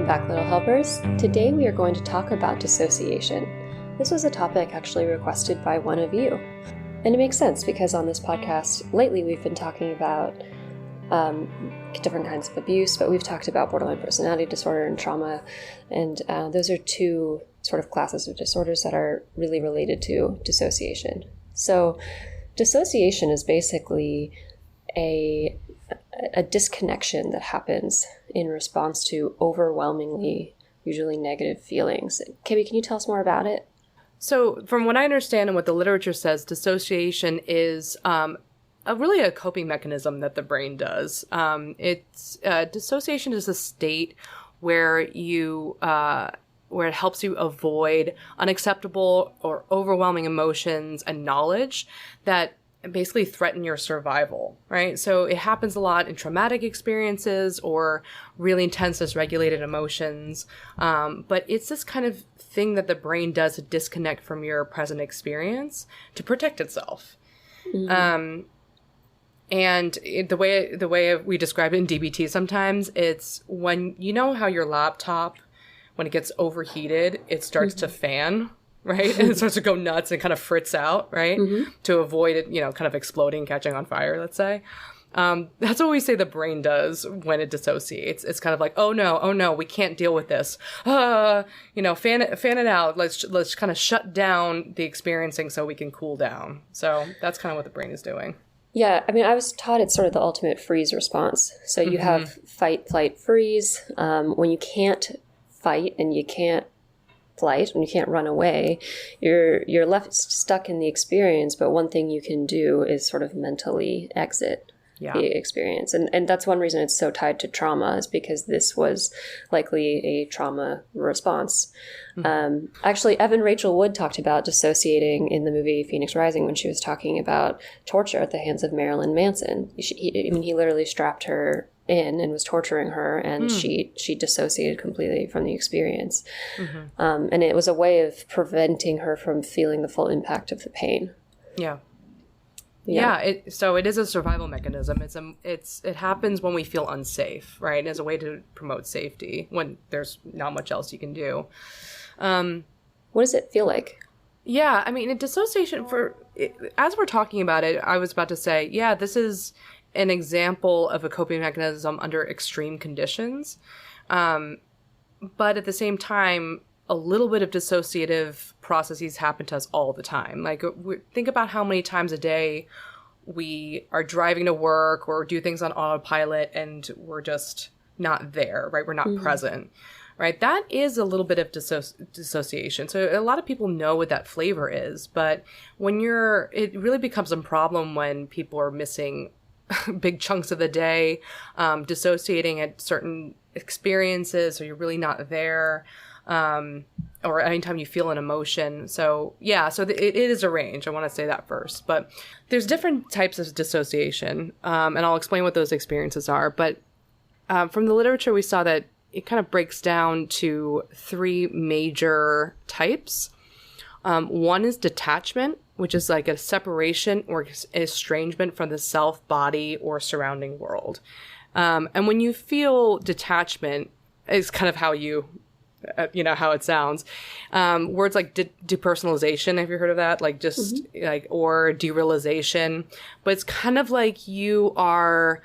Welcome back, Little Helpers. Today we are going to talk about dissociation. This was a topic actually requested by one of you. And it makes sense because on this podcast, lately we've been talking about different kinds of abuse, but we've talked about borderline personality disorder and trauma, and those are two sort of classes of disorders that are really related to dissociation. So dissociation is basically a disconnection that happens in response to overwhelmingly, usually negative feelings. Kibby, can you tell us more about it? So from what I understand and what the literature says, dissociation is really a coping mechanism that the brain does. Dissociation is a state where where it helps you avoid unacceptable or overwhelming emotions and knowledge that basically threaten your survival, right? So it happens a lot in traumatic experiences or really intense dysregulated emotions. But it's this kind of thing that the brain does to disconnect from your present experience to protect itself. Mm-hmm. And the way we describe it in DBT sometimes, it's when, you know how your laptop, when it gets overheated, it starts to fan, right? And it starts to go nuts and kind of fritz out, right? Mm-hmm. To avoid it, kind of exploding, catching on fire, let's say. That's what we say the brain does when it dissociates. It's kind of like, oh no, we can't deal with this. Fan it out. Let's kind of shut down the experiencing so we can cool down. So that's kind of what the brain is doing. Yeah, I mean, I was taught it's sort of the ultimate freeze response. So you have fight, flight, freeze. When you can't fight and you can't flight, when you can't run away, you're left stuck in the experience, but one thing you can do is sort of mentally exit the experience. And that's one reason it's so tied to trauma, is because this was likely a trauma response. Mm-hmm. Actually, Evan Rachel Wood talked about dissociating in the movie Phoenix Rising when she was talking about torture at the hands of Marilyn Manson. He literally strapped her in and was torturing her, and she dissociated completely from the experience. Mm-hmm. And it was a way of preventing her from feeling the full impact of the pain. So it is a survival mechanism. It happens when we feel unsafe, right? As a way to promote safety when there's not much else you can do. What does it feel like? Yeah, I mean, in dissociation, as we're talking about it, I was about to say, this is an example of a coping mechanism under extreme conditions. But at the same time, a little bit of dissociative processes happen to us all the time. Like, think about how many times a day we are driving to work or do things on autopilot and we're just not there, right? We're not present, right? That is a little bit of dissociation. So a lot of people know what that flavor is, but it really becomes a problem when people are missing big chunks of the day, dissociating at certain experiences, or you're really not there. Or anytime you feel an emotion. So it is a range. I want to say that first. But there's different types of dissociation, and I'll explain what those experiences are. But from the literature, we saw that it kind of breaks down to three major types. One is detachment, which is like a separation or estrangement from the self, body, or surrounding world. And when you feel detachment, it's kind of how how it sounds. Words like depersonalization, have you heard of that? Like just or derealization. But it's kind of like you are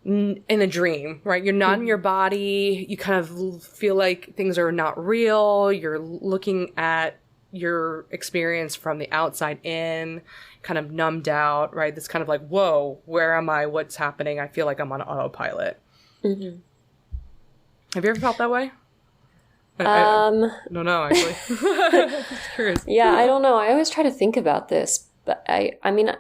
in a dream, right? You're not in your body. You kind of feel like things are not real. You're looking at your experience from the outside in, kind of numbed out, right? This kind of like, whoa, where am I? What's happening? I feel like I'm on autopilot. Mm-hmm. Have you ever felt that way? I don't know, actually. Just curious. Yeah, I don't know. I always try to think about this, but I mean,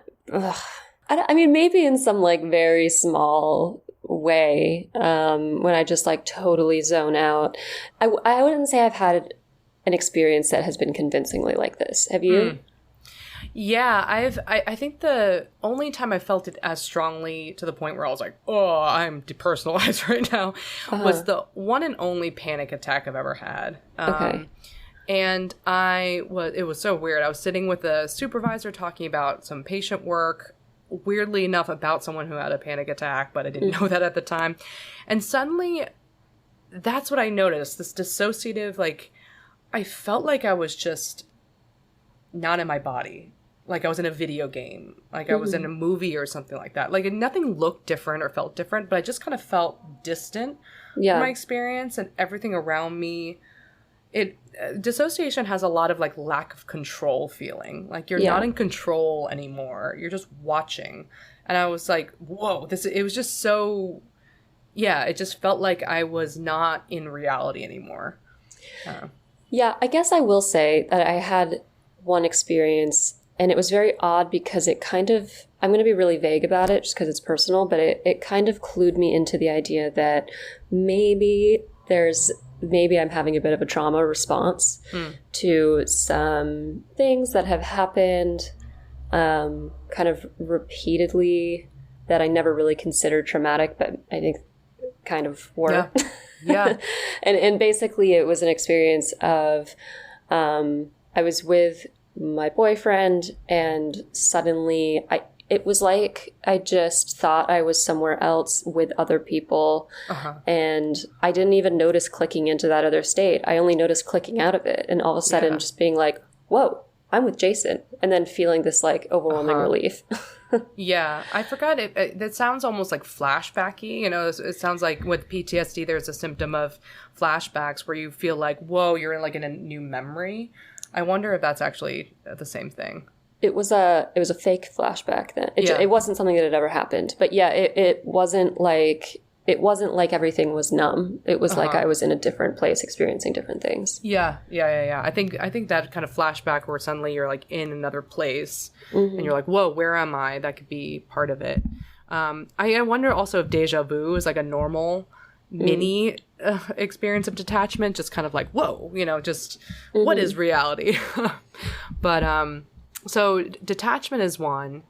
maybe in some like very small way, when I just like totally zone out. I wouldn't say I've had an experience that has been convincingly like this. Have you? Yeah, I think the only time I felt it as strongly to the point where I was like, oh, I'm depersonalized right now, was the one and only panic attack I've ever had. Okay. And it was so weird. I was sitting with a supervisor talking about some patient work, weirdly enough about someone who had a panic attack, but I didn't know that at the time. And suddenly that's what I noticed. This dissociative, like, I felt like I was just not in my body. Like I was in a video game. Like I was in a movie or something like that. Like nothing looked different or felt different, but I just kind of felt distant from my experience, and everything around me. Dissociation has a lot of like lack of control feeling. Like you're not in control anymore. You're just watching. And I was like, whoa, it was just so, it just felt like I was not in reality anymore. Yeah, I guess I will say that I had one experience, and it was very odd because it kind of, I'm going to be really vague about it just because it's personal, but it kind of clued me into the idea that maybe I'm having a bit of a trauma response to some things that have happened kind of repeatedly that I never really considered traumatic, but I think kind of were. Yeah. And basically it was an experience of I was with my boyfriend, and suddenly it was like I just thought I was somewhere else with other people, and I didn't even notice clicking into that other state. I only noticed clicking out of it, and all of a sudden just being like, whoa, I'm with Jason, and then feeling this like overwhelming relief. Yeah, I forgot it. That sounds almost like flashbacky. You know, it sounds like with PTSD, there's a symptom of flashbacks where you feel like, whoa, you're in a new memory. I wonder if that's actually the same thing. It was a fake flashback then. It wasn't something that had ever happened. But yeah, it wasn't like everything was numb. It was like I was in a different place experiencing different things. Yeah. I think that kind of flashback where suddenly you're like in another place and you're like, whoa, where am I? That could be part of it. I wonder also if deja vu is like a normal mini experience of detachment, just kind of like, whoa, just what is reality? But so detachment is one.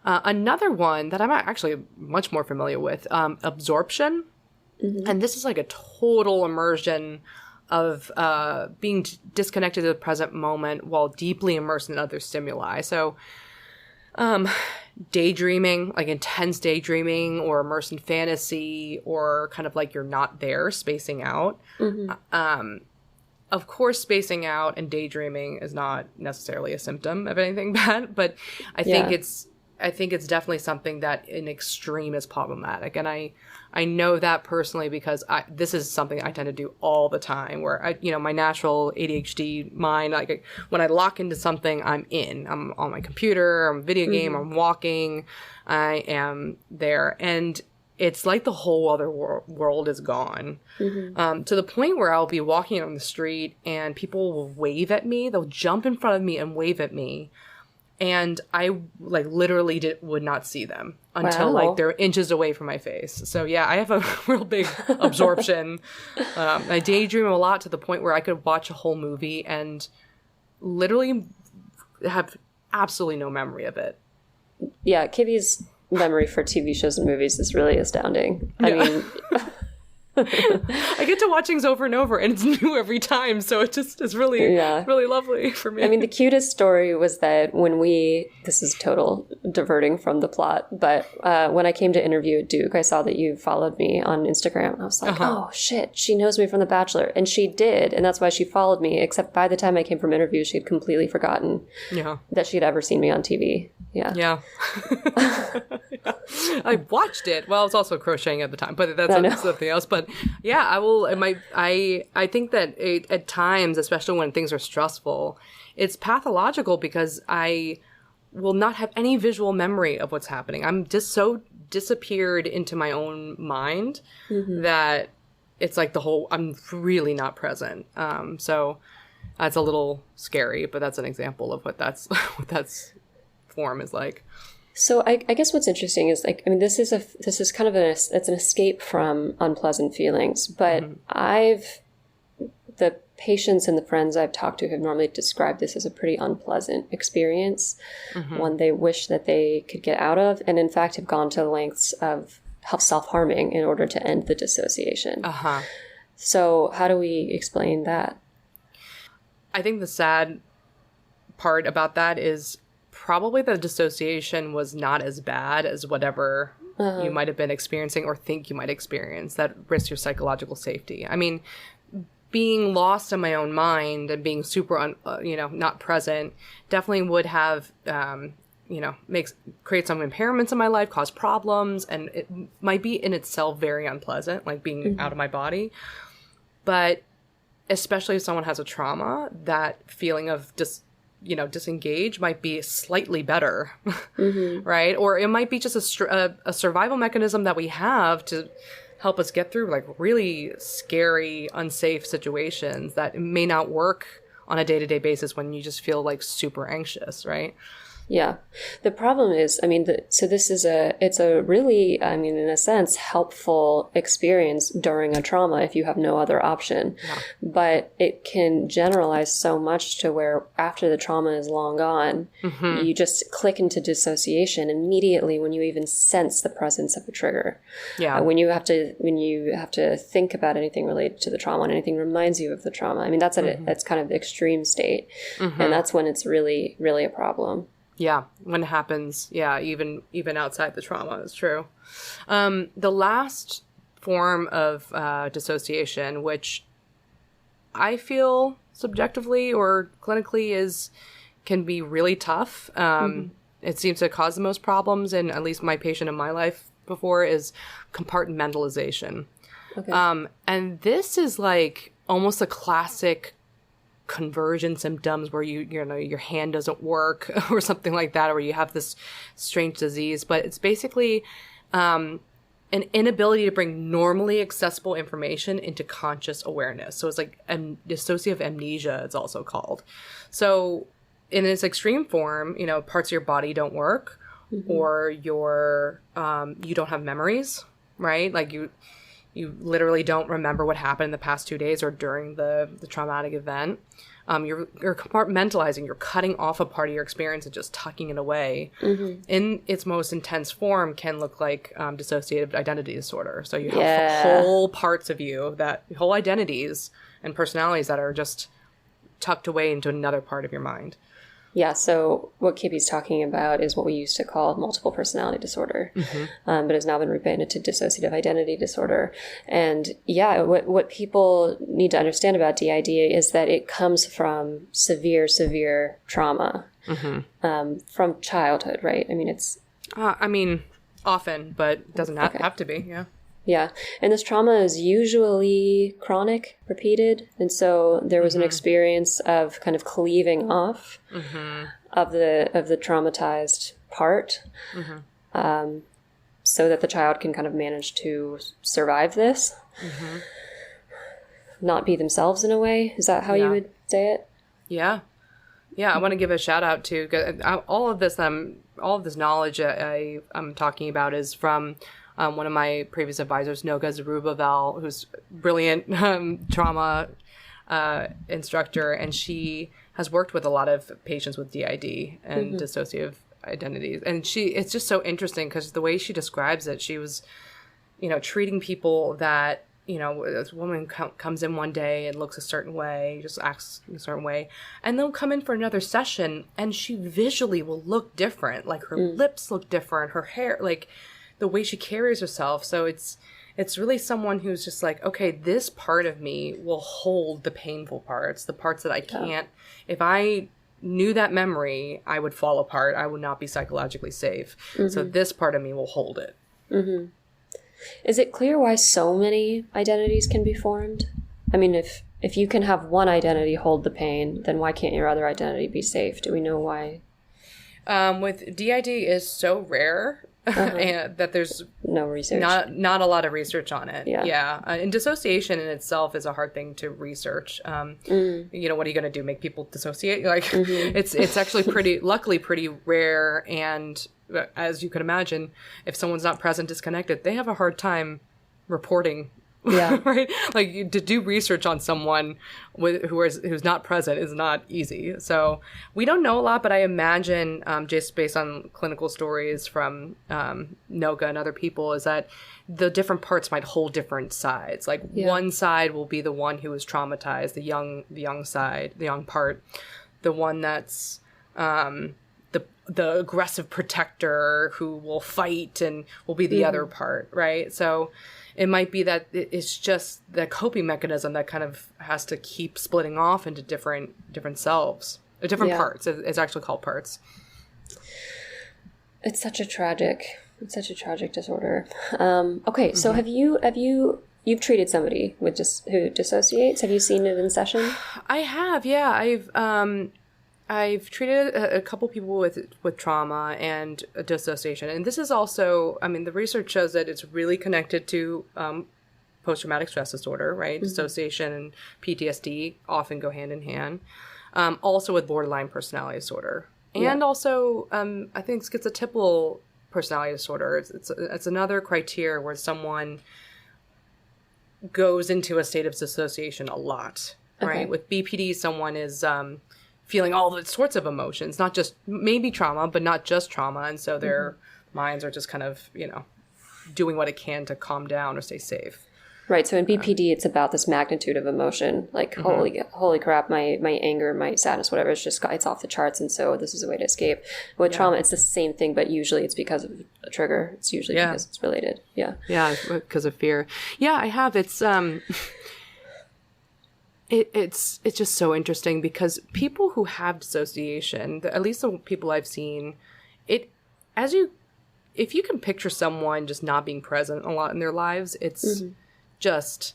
Another one that I'm actually much more familiar with, absorption. And this is like a total immersion of being disconnected to the present moment while deeply immersed in other stimuli. So daydreaming, like intense daydreaming, or immersed in fantasy, or kind of like you're not there, spacing out. Of course, spacing out and daydreaming is not necessarily a symptom of anything bad, but I think it's definitely something that in extreme is problematic. And I know that personally because this is something I tend to do all the time, where my natural ADHD mind, like when I lock into something, I'm on my computer, I'm video game, I'm walking, I am there. And it's like the whole other world is gone. To the point where I'll be walking on the street and people will wave at me. They'll jump in front of me and wave at me. And I like literally would not see them until like they're inches away from my face. So yeah, I have a real big absorption. I daydream a lot to the point where I could watch a whole movie and literally have absolutely no memory of it. Yeah, Kibby's memory for TV shows and movies is really astounding. I mean... I get to watch things over and over, and it's new every time, so it just is really, really lovely for me. I mean, the cutest story was that this is total diverting from the plot, but when I came to interview at Duke, I saw that you followed me on Instagram. I was like, oh shit, she knows me from The Bachelor. And she did, and that's why she followed me, except by the time I came from interview, she had completely forgotten that she'd ever seen me on TV. Yeah. I watched it. Well, I was also crocheting at the time, but that's something else. But yeah, I will. I think that at times, especially when things are stressful, it's pathological because I will not have any visual memory of what's happening. I'm just so disappeared into my own mind that it's like I'm really not present. So that's a little scary, but that's an example of what that's form is like. So I guess what's interesting is like, I mean, this is kind of it's an escape from unpleasant feelings, but the patients and the friends I've talked to have normally described this as a pretty unpleasant experience, one they wish that they could get out of, and in fact have gone to lengths of self-harming in order to end the dissociation. So how do we explain that? I think the sad part about that is probably the dissociation was not as bad as whatever you might have been experiencing or think you might experience that risk your psychological safety. I mean, being lost in my own mind and being super, not present definitely would have, create some impairments in my life, cause problems, and it might be in itself very unpleasant, like being out of my body. But especially if someone has a trauma, that feeling of just, disengage might be slightly better, right? Or it might be just a survival mechanism that we have to help us get through like really scary, unsafe situations that may not work on a day-to-day basis when you just feel like super anxious, right? Yeah. The problem is, so this is it's a really, in a sense, helpful experience during a trauma if you have no other option. Yeah. But it can generalize so much to where after the trauma is long gone, you just click into dissociation immediately when you even sense the presence of a trigger. Yeah. When you have to think about anything related to the trauma and anything reminds you of the trauma. that's that's kind of the extreme state. And that's when it's really, really a problem. Yeah, when it happens, even outside the trauma, is true. The last form of dissociation, which I feel subjectively or clinically can be really tough. It seems to cause the most problems, in at least my patient in my life before, is compartmentalization. Okay. And this is like almost a classic conversion symptoms where your hand doesn't work or something like that, or you have this strange disease. But it's basically an inability to bring normally accessible information into conscious awareness. So it's like dissociative amnesia, it's also called. So in its extreme form, parts of your body don't work, or you don't have memories, right? Like you literally don't remember what happened in the past 2 days or during the traumatic event. You're compartmentalizing, you're cutting off a part of your experience and just tucking it away. In its most intense form can look like dissociative identity disorder. So you have whole parts of you, whole identities and personalities that are just tucked away into another part of your mind. Yeah, so what Kippy's talking about is what we used to call multiple personality disorder, but has now been rebranded to dissociative identity disorder. And what people need to understand about DID is that it comes from severe, severe trauma from childhood, right? It's... often, but doesn't have to be, yeah. Yeah. And this trauma is usually chronic, repeated. And so there was an experience of kind of cleaving off of the traumatized part so that the child can kind of manage to survive this, not be themselves in a way. Is that how you would say it? Yeah. Yeah. I want to give a shout out to all of this knowledge I'm talking about is from one of my previous advisors, Noga Zerubbabel, who's a brilliant trauma instructor, and she has worked with a lot of patients with DID and dissociative identities. And it's just so interesting because the way she describes it, she was, treating people that, this woman comes in one day and looks a certain way, just acts in a certain way, and they'll come in for another session and she visually will look different. Like her lips look different, her hair, like the way she carries herself. So it's really someone who's just like, okay, this part of me will hold the painful parts, the parts that I can't. If I knew that memory, I would fall apart. I would not be psychologically safe. So this part of me will hold it. Is it clear why so many identities can be formed? If you can have one identity hold the pain, then why can't your other identity be safe? Do we know why? With DID is so rare and that there's no research, not a lot of research on it. And dissociation in itself is a hard thing to research. What are you going to do, make people dissociate? Like it's actually luckily pretty rare, and as you can imagine, if someone's not present, disconnected, they have a hard time reporting. Right? Like to do research on someone who's not present is not easy. So we don't know a lot, but I imagine just based on clinical stories from Noga and other people is that the different parts might hold different sides. Like one side will be the one who is traumatized, the young side, the young part, the one that's the aggressive protector who will fight and will be the other part, right? So it might be that it's just the coping mechanism that kind of has to keep splitting off into different selves, different parts. It's actually called parts. It's such a tragic disorder. Okay, so you've treated somebody with who dissociates? Have you seen it in session? I have, yeah. I've treated a couple people with trauma and dissociation. And this is also, I mean, the research shows that it's really connected to post-traumatic stress disorder, right? Dissociation and PTSD often go hand in hand. Also with borderline personality disorder. And also, I think schizotypal personality disorder. It's another criteria where someone goes into a state of dissociation a lot, right? Okay. With BPD, someone is feeling all the sorts of emotions, not just maybe trauma, but not just trauma. And so their minds are just kind of, doing what it can to calm down or stay safe. Right. So in BPD, it's about this magnitude of emotion, like, holy crap, my anger, my sadness, whatever, it's off the charts. And so this is a way to escape. With trauma, it's the same thing, but usually it's because of a trigger. It's usually because it's related. Yeah. Yeah. Because of fear. Yeah, I have. It's, It's just so interesting because people who have dissociation, at least the people I've seen, if you can picture someone just not being present a lot in their lives, it's just,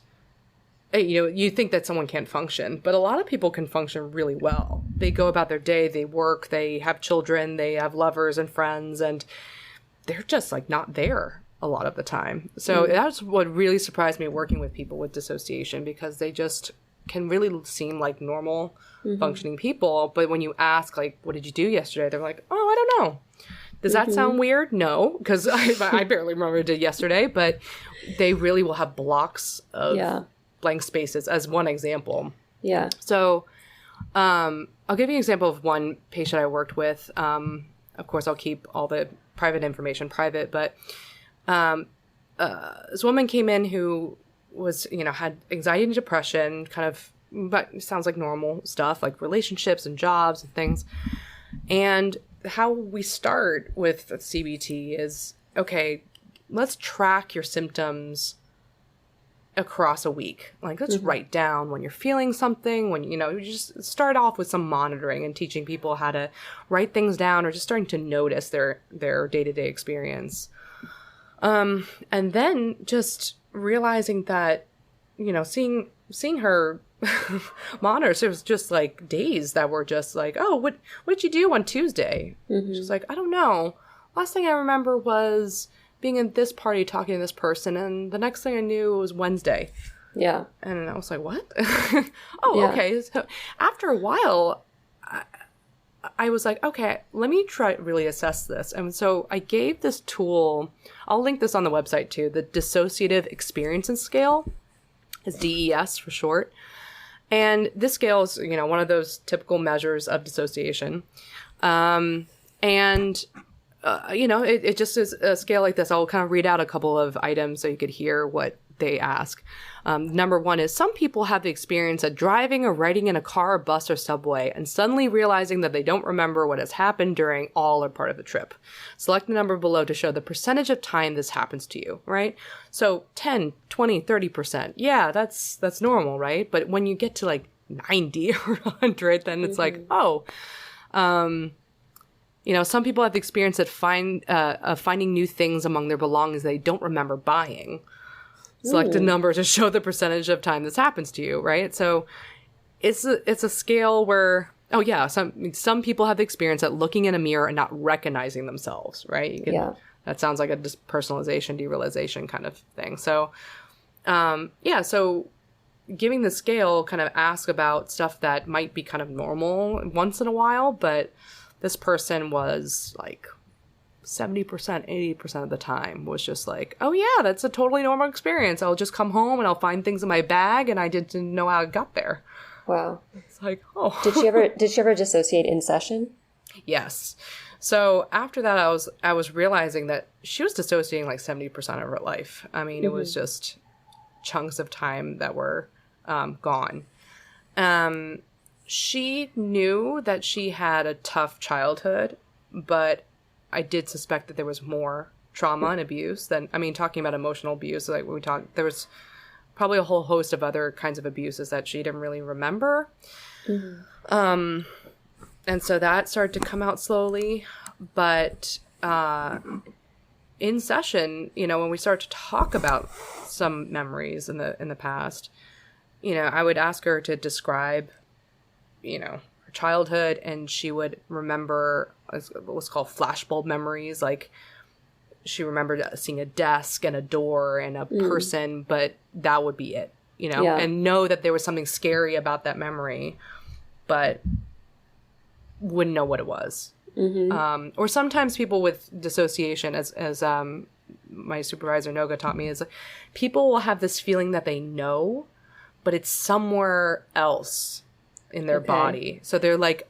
you think that someone can't function, but a lot of people can function really well. They go about their day, they work, they have children, they have lovers and friends, and they're just like not there a lot of the time. So that's what really surprised me working with people with dissociation, because they just can really seem like normal functioning people, but when you ask, like, what did you do yesterday, they're like, oh, I don't know. Does that sound weird? No, because I barely remember what I did yesterday, but they really will have blocks of blank spaces as one example. Yeah. So I'll give you an example of one patient I worked with. Of course, I'll keep all the private information private, but this woman came in who was, had anxiety and depression, kind of, but sounds like normal stuff, like relationships and jobs and things. And how we start with CBT is, okay, let's track your symptoms across a week. Like, let's write down when you're feeling something, when, you just start off with some monitoring and teaching people how to write things down, or just starting to notice their day-to-day experience. And then just realizing that, seeing her monitors, it was just like days that were just like, oh, what did you do on Tuesday? She's like, I don't know. Last thing I remember was being at this party talking to this person, and the next thing I knew it was Wednesday. Yeah. And I was like, what? Okay. So after a while, I was like, okay, let me try really assess this. And so I gave this tool, I'll link this on the website too, the Dissociative Experience Scale. It's DES for short. And this scale is, one of those typical measures of dissociation. It just is a scale like this. I'll kind of read out a couple of items so you could hear what they ask. Number one is, some people have the experience of driving or riding in a car, bus, or subway and suddenly realizing that they don't remember what has happened during all or part of the trip. Select the number below to show the percentage of time this happens to you, right? So 10, 20, 30%. Yeah, that's normal, right? But when you get to like 90 or 100, then it's like, some people have the experience of finding new things among their belongings they don't remember buying. Select a number to show the percentage of time this happens to you, right? So it's a scale where, some people have the experience at looking in a mirror and not recognizing themselves, right? That sounds like a personalization, derealization kind of thing. So, so giving the scale kind of ask about stuff that might be kind of normal once in a while, but this person was like 70%, 80% of the time was just like, oh yeah, that's a totally normal experience. I'll just come home and I'll find things in my bag and I didn't know how it got there. Wow. It's like, oh. Did she ever dissociate in session? Yes. So after that, I was realizing that she was dissociating like 70% of her life. I mean, it was just chunks of time that were gone. She knew that she had a tough childhood. But I did suspect that there was more trauma and abuse than, I mean, talking about emotional abuse, like we talked, there was probably a whole host of other kinds of abuses that she didn't really remember. And so that started to come out slowly. But in session, you know, when we started to talk about some memories in the past, you know, I would ask her to describe, you know, her childhood, and she would remember what's called flashbulb memories. Like, she remembered seeing a desk and a door and a person, but that would be it, you know, and know that there was something scary about that memory, but wouldn't know what it was. Or sometimes people with dissociation, as my supervisor Noga taught me, is people will have this feeling that they know, but it's somewhere else in their body. So they're like,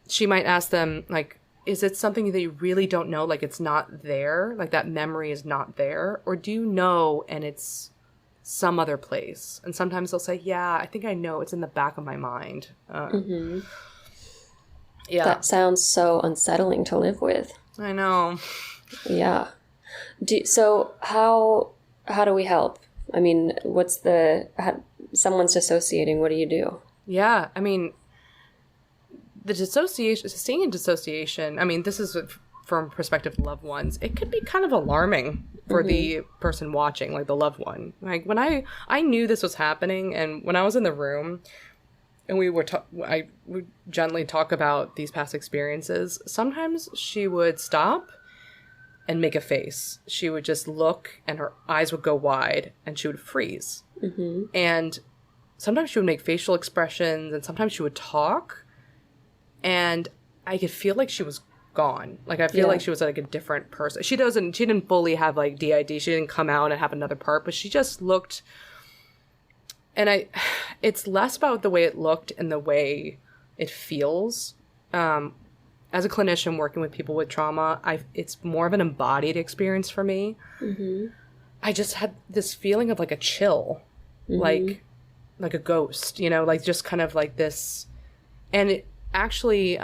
she might ask them, like, is it something that you really don't know? Like, it's not there, like that memory is not there, or do you know and it's some other place? And sometimes they'll say, yeah, I think I know, it's in the back of my mind. Yeah. That sounds so unsettling to live with. I know. Yeah. So how do we help? I mean, someone's dissociating, what do you do? Yeah, I mean, seeing dissociation, I mean, this is from perspective of loved ones, it could be kind of alarming for the person watching, like the loved one. Like, when I knew this was happening, and when I was in the room, and I would gently talk about these past experiences, sometimes she would stop and make a face. She would just look, and her eyes would go wide, and she would freeze. And sometimes she would make facial expressions, and sometimes she would talk, and I could feel like she was gone. Like, I feel like she was like a different person. She didn't fully have like DID. She didn't come out and have another part, but she just looked. And it's less about the way it looked and the way it feels. As a clinician working with people with trauma, it's more of an embodied experience for me. I just had this feeling of like a chill, like a ghost, you know, like just kind of like this. And it actually,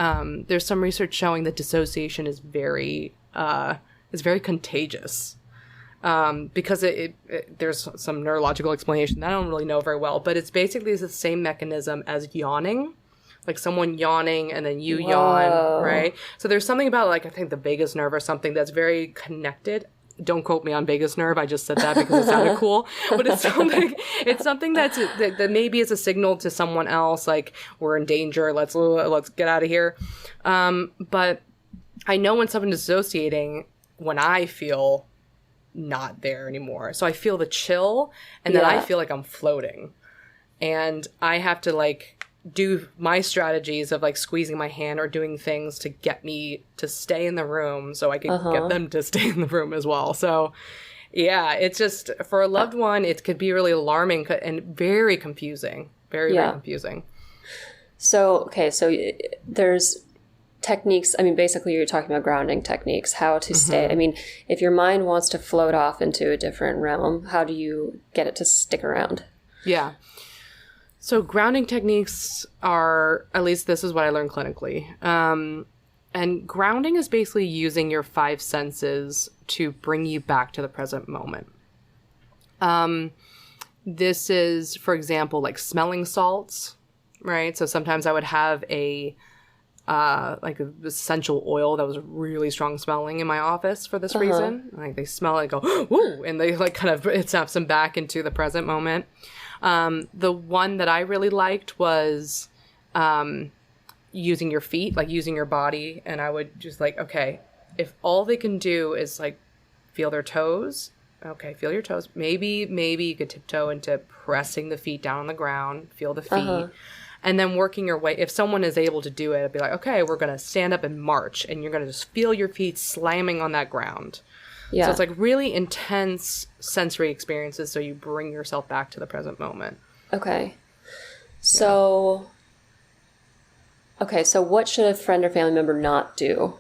there's some research showing that dissociation is very contagious. Because there's some neurological explanation that I don't really know very well, but it's basically the same mechanism as yawning, like someone yawning and then you yawn, right? So there's something about, like, I think the vagus nerve or something that's very connected. Don't quote me on vagus nerve. I just said that because it sounded cool, but it's something that maybe is a signal to someone else, like, we're in danger. Let's get out of here. But I know when someone is dissociating, when I feel not there anymore. So I feel the chill, and then I feel like I'm floating, and I have to like do my strategies of like squeezing my hand or doing things to get me to stay in the room so I can get them to stay in the room as well. So yeah, it's just, for a loved one, it could be really alarming and very confusing. Very confusing. So there's techniques. I mean, basically you're talking about grounding techniques, how to stay. I mean, if your mind wants to float off into a different realm, how do you get it to stick around? Yeah. So grounding techniques are, at least this is what I learned clinically. And grounding is basically using your 5 senses to bring you back to the present moment. This is, for example, like smelling salts, right? So sometimes I would have like an essential oil that was really strong smelling in my office for this reason. Like, they smell it and go, woo, and they like kind of, it snaps them back into the present moment. The one that I really liked was using your feet, like using your body. And I would just like, okay, if all they can do is like feel their toes, okay, feel your toes. Maybe you could tiptoe into pressing the feet down on the ground, feel the feet. And then working your way, if someone is able to do it, it'd be like, okay, we're going to stand up and march, and you're going to just feel your feet slamming on that ground. Yeah. So it's like really intense sensory experiences, so you bring yourself back to the present moment. Okay. So what should a friend or family member not do?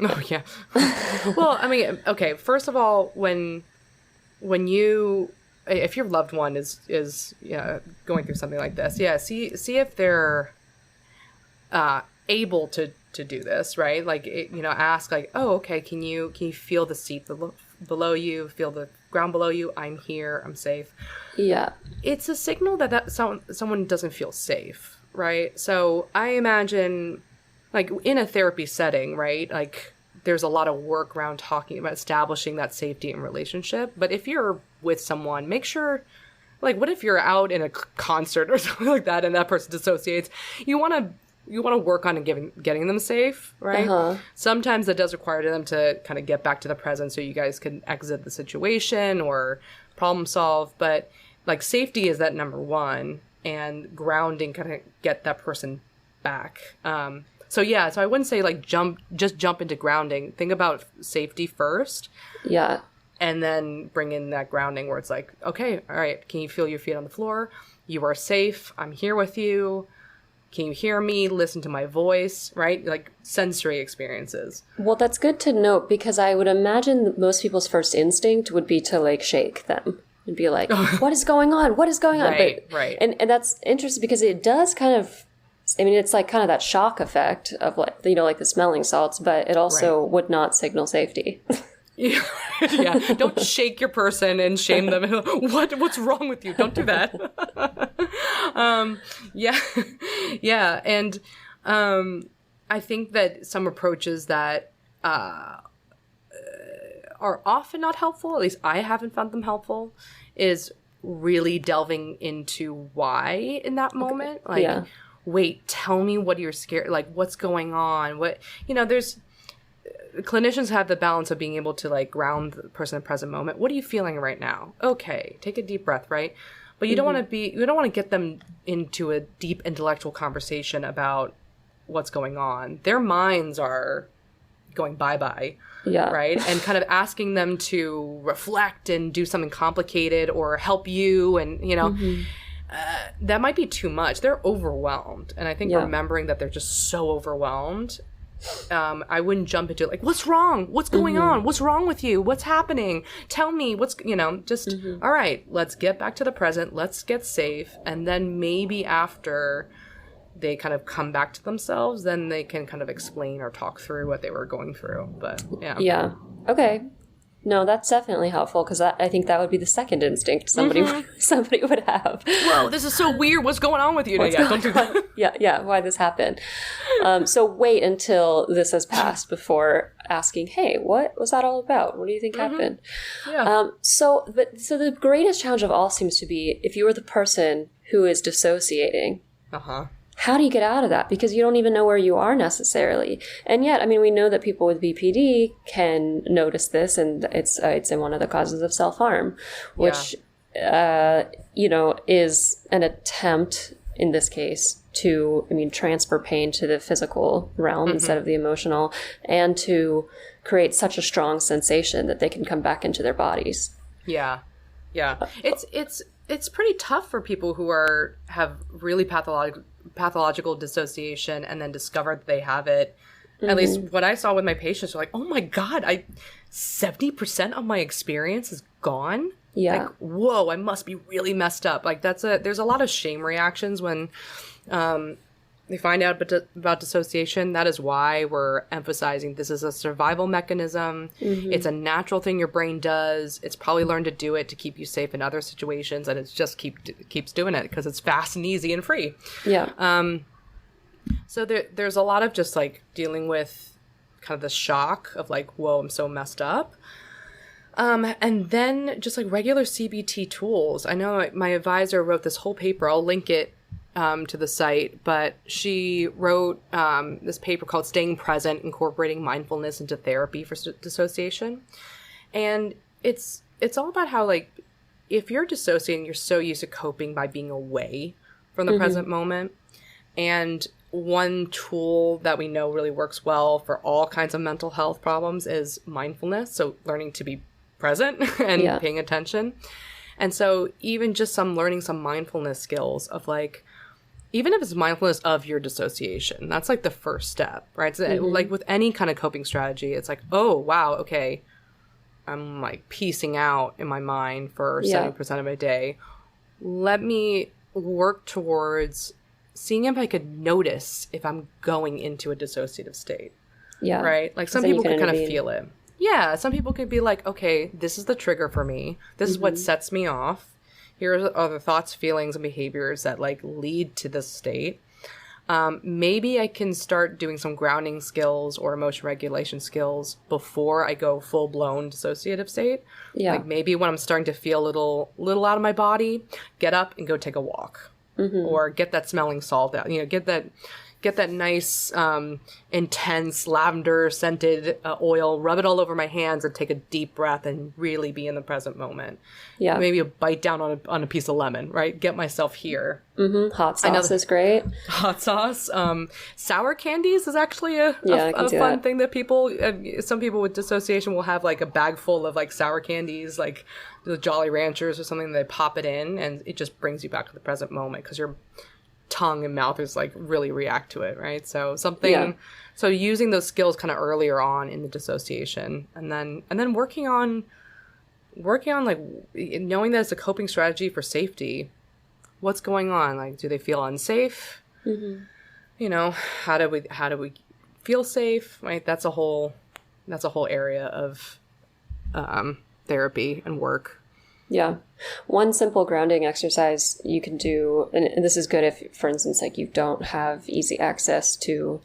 Oh, yeah. Well, I mean, okay, first of all, when you... if your loved one is going through something like this, see if they're able to to do this, right? Like, ask like, oh, okay, can you feel the seat below you, feel the ground below you? I'm here, I'm safe. Yeah. It's a signal that someone doesn't feel safe, right? So I imagine, like, in a therapy setting, right, like, there's a lot of work around talking about establishing that safety in relationship. But if you're with someone, make sure, like, what if you're out in a concert or something like that and that person dissociates? You want to work on getting them safe, right? Uh-huh. Sometimes that does require them to kind of get back to the present so you guys can exit the situation or problem solve. But, like, safety is that number one, and grounding kind of get that person back. So I wouldn't say like jump into grounding. Think about safety first. Yeah. And then bring in that grounding where it's like, okay, all right, can you feel your feet on the floor? You are safe. I'm here with you. Can you hear me? Listen to my voice, right? Like sensory experiences. Well, that's good to note, because I would imagine that most people's first instinct would be to like shake them and be like, what is going on? What is going on? Right. And that's interesting because it does kind of, I mean, it's like kind of that shock effect of like, like the smelling salts, but it also would not signal safety. Yeah. Don't shake your person and shame them. What's wrong with you? Don't do that. Yeah. And I think that some approaches that are often not helpful, at least I haven't found them helpful, is really delving into why in that moment. Okay. Like, wait, tell me what you're scared, like what's going on? There's clinicians have the balance of being able to like ground the person in the present moment. What are you feeling right now? Okay, take a deep breath, right? But you don't want to get them into a deep intellectual conversation about what's going on. Their minds are going bye-bye. Yeah. Right? And kind of asking them to reflect and do something complicated or help you and, that might be too much. They're overwhelmed. And I think remembering that they're just so overwhelmed, I wouldn't jump into like, what's wrong? What's going on? What's wrong with you? What's happening? Tell me what's, all right, let's get back to the present. Let's get safe. And then maybe after they kind of come back to themselves, then they can kind of explain or talk through what they were going through. But yeah. Yeah. Okay. No, that's definitely helpful, because I think that would be the second instinct somebody would have. Whoa, this is so weird. What's going on with you? Don't do that. Yeah, why this happened. So wait until this has passed before asking, hey, what was that all about? What do you think happened? Yeah. So the greatest challenge of all seems to be if you are the person who is dissociating. Uh-huh. How do you get out of that? Because you don't even know where you are necessarily. And yet, I mean, we know that people with BPD can notice this, and it's in one of the causes of self-harm, which, is an attempt in this case to, transfer pain to the physical realm instead of the emotional, and to create such a strong sensation that they can come back into their bodies. Yeah. Yeah. It's pretty tough for people who have really pathological dissociation and then discover that they have it. At least what I saw with my patients are like, oh my God, 70% of my experience is gone. Yeah. Like, whoa, I must be really messed up. Like there's a lot of shame reactions when they find out about dissociation. That is why we're emphasizing this is a survival mechanism. It's a natural thing your brain does. It's probably learned to do it to keep you safe in other situations, and it's just keeps doing it because it's fast and easy and free. Yeah. So there's a lot of just like dealing with kind of the shock of like, whoa, I'm so messed up. And then just like regular CBT tools. I know my advisor wrote this whole paper. I'll link it to the site, but she wrote this paper called Staying Present, Incorporating Mindfulness into Therapy for Dissociation. And it's all about how, like, if you're dissociating, you're so used to coping by being away from the present moment. And one tool that we know really works well for all kinds of mental health problems is mindfulness. So learning to be present and paying attention. And so even just learning some mindfulness skills of like, even if it's mindfulness of your dissociation, that's like the first step, right? So like with any kind of coping strategy, it's like, oh, wow, okay, I'm like piecing out in my mind for 70% of my day. Let me work towards seeing if I could notice if I'm going into a dissociative state. Yeah. Right? Like some people can kind of feel it. Yeah. Some people could be like, okay, this is the trigger for me. This is what sets me off. Here are the thoughts, feelings, and behaviors that like lead to this state. Maybe I can start doing some grounding skills or emotion regulation skills before I go full blown dissociative state. Yeah. Like maybe when I'm starting to feel a little out of my body, get up and go take a walk, or get that smelling salt out. You know, get that nice, intense lavender scented oil, rub it all over my hands and take a deep breath and really be in the present moment. Yeah. Maybe a bite down on a piece of lemon, right? Get myself here. Hot sauce is great. Hot sauce. Sour candies is actually a fun thing that some people with dissociation will have like a bag full of like sour candies, like the Jolly Ranchers or something. They pop it in and it just brings you back to the present moment because your tongue and mouth is like really react to it, right? So so using those skills kind of earlier on in the dissociation, and then working on like knowing that it's a coping strategy for safety. What's going on? Like, do they feel unsafe? You know, how do we feel safe? Right? That's a whole area of therapy and work. Yeah. One simple grounding exercise you can do, and this is good if, for instance, like you don't have easy access to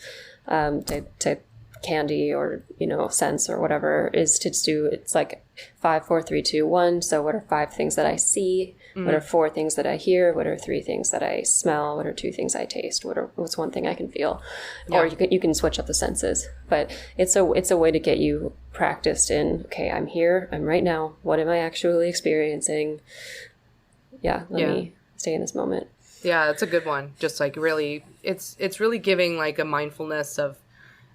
candy or, you know, scents or whatever, is to do, it's like 5, 4, 3, 2, 1. So what are 5 things that I see? What are 4 things that I hear? What are 3 things that I smell? What are 2 things I taste? What's 1 thing I can feel? Yeah. Or you can switch up the senses. But it's a way to get you practiced in, okay, I'm here, I'm right now. What am I actually experiencing? Yeah, let me stay in this moment. Yeah, that's a good one. Just like really, it's really giving like a mindfulness of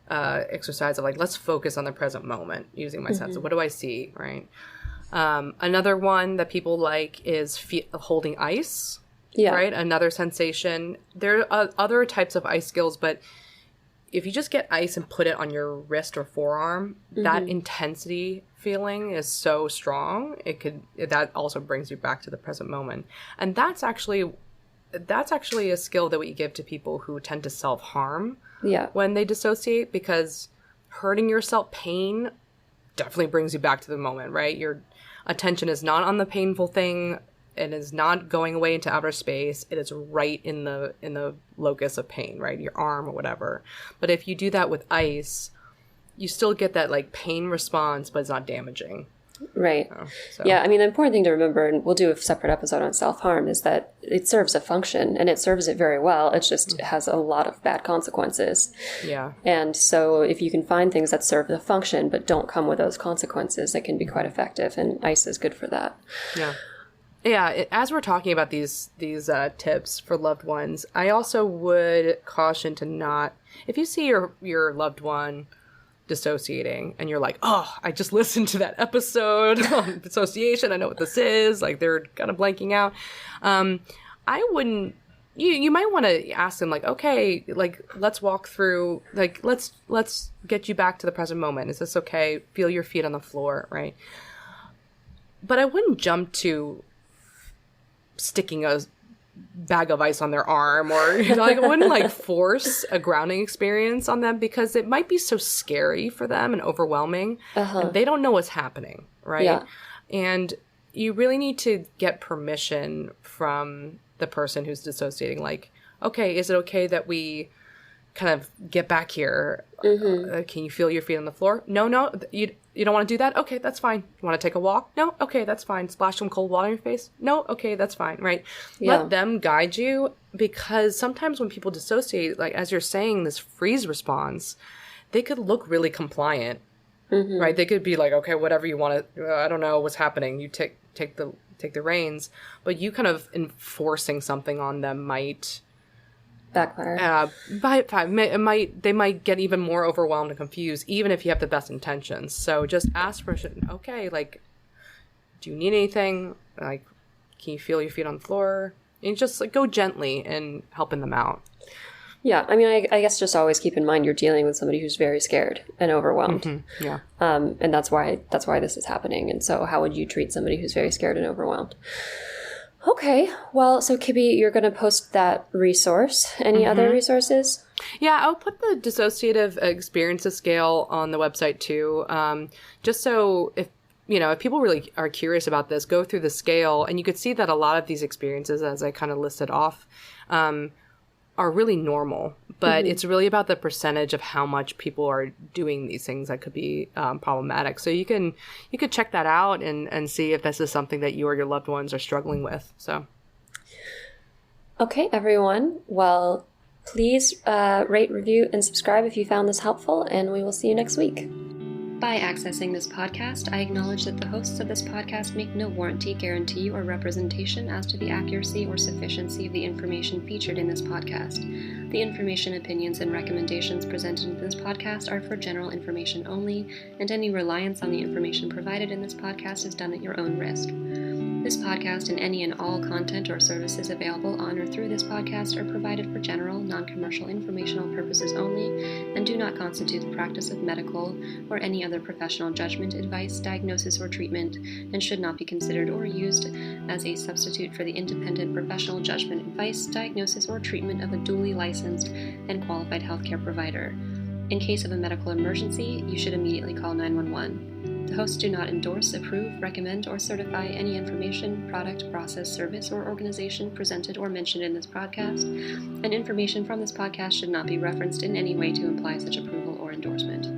exercise of like, let's focus on the present moment using my senses. What do I see, right? Another one that people like is holding ice, right? Another sensation. There are other types of ice skills, but if you just get ice and put it on your wrist or forearm, that intensity feeling is so strong. That also brings you back to the present moment. And that's actually a skill that we give to people who tend to self-harm when they dissociate, because hurting yourself, pain definitely brings you back to the moment, right? Your attention is not on the painful thing. It is not going away into outer space. It is right in the locus of pain, right? Your arm or whatever. But if you do that with ice, you still get that like pain response, but it's not damaging. Right. Yeah, I mean, the important thing to remember, and we'll do a separate episode on self-harm, is that it serves a function, and it serves it very well. It just has a lot of bad consequences. Yeah. And so if you can find things that serve the function but don't come with those consequences, it can be quite effective, and ice is good for that. Yeah. Yeah, as we're talking about these tips for loved ones, I also would caution to not, if you see your loved one dissociating and you're like, oh, I just listened to that episode on dissociation, I know what this is, like they're kind of blanking out, I wouldn't, you might want to ask them like, okay, like let's walk through, like let's get you back to the present moment. Is this okay? Feel your feet on the floor, right? But I wouldn't jump to sticking a bag of ice on their arm, or like I wouldn't like force a grounding experience on them, because it might be so scary for them and overwhelming, and they don't know what's happening, right? Yeah. And you really need to get permission from the person who's dissociating, like, okay, is it okay that we kind of get back here? Can you feel your feet on the floor? No, you don't want to do that? Okay, that's fine. You want to take a walk? No? Okay, that's fine. Splash some cold water in your face? No? Okay, that's fine, right? Yeah. Let them guide you, because sometimes when people dissociate, like as you're saying, this freeze response, they could look really compliant, right? They could be like, okay, whatever you want to, I don't know what's happening. You take the reins, but you kind of enforcing something on them might backfire. They might get even more overwhelmed and confused, even if you have the best intentions. So just ask permission. Okay, like, do you need anything? Like, can you feel your feet on the floor? And just like go gently in helping them out. Yeah, I mean, I guess just always keep in mind you're dealing with somebody who's very scared and overwhelmed. Yeah. And that's why this is happening. And so how would you treat somebody who's very scared and overwhelmed? Okay. Well, so Kibby, you're going to post that resource. Any other resources? Yeah, I'll put the dissociative experiences scale on the website too. Just so if people really are curious about this, go through the scale and you could see that a lot of these experiences, as I kind of listed off, are really normal, but it's really about the percentage of how much people are doing these things that could be problematic. So you could check that out and see if this is something that you or your loved ones are struggling with. So, okay, everyone. Well, please rate, review, and subscribe if you found this helpful, and we will see you next week. By accessing this podcast, I acknowledge that the hosts of this podcast make no warranty, guarantee, or representation as to the accuracy or sufficiency of the information featured in this podcast. The information, opinions, and recommendations presented in this podcast are for general information only, and any reliance on the information provided in this podcast is done at your own risk. This podcast and any and all content or services available on or through this podcast are provided for general, non-commercial informational purposes only and do not constitute the practice of medical or any other professional judgment, advice, diagnosis, or treatment, and should not be considered or used as a substitute for the independent professional judgment, advice, diagnosis, or treatment of a duly licensed and qualified healthcare provider. In case of a medical emergency, you should immediately call 911. The hosts do not endorse, approve, recommend, or certify any information, product, process, service, or organization presented or mentioned in this podcast, and information from this podcast should not be referenced in any way to imply such approval or endorsement.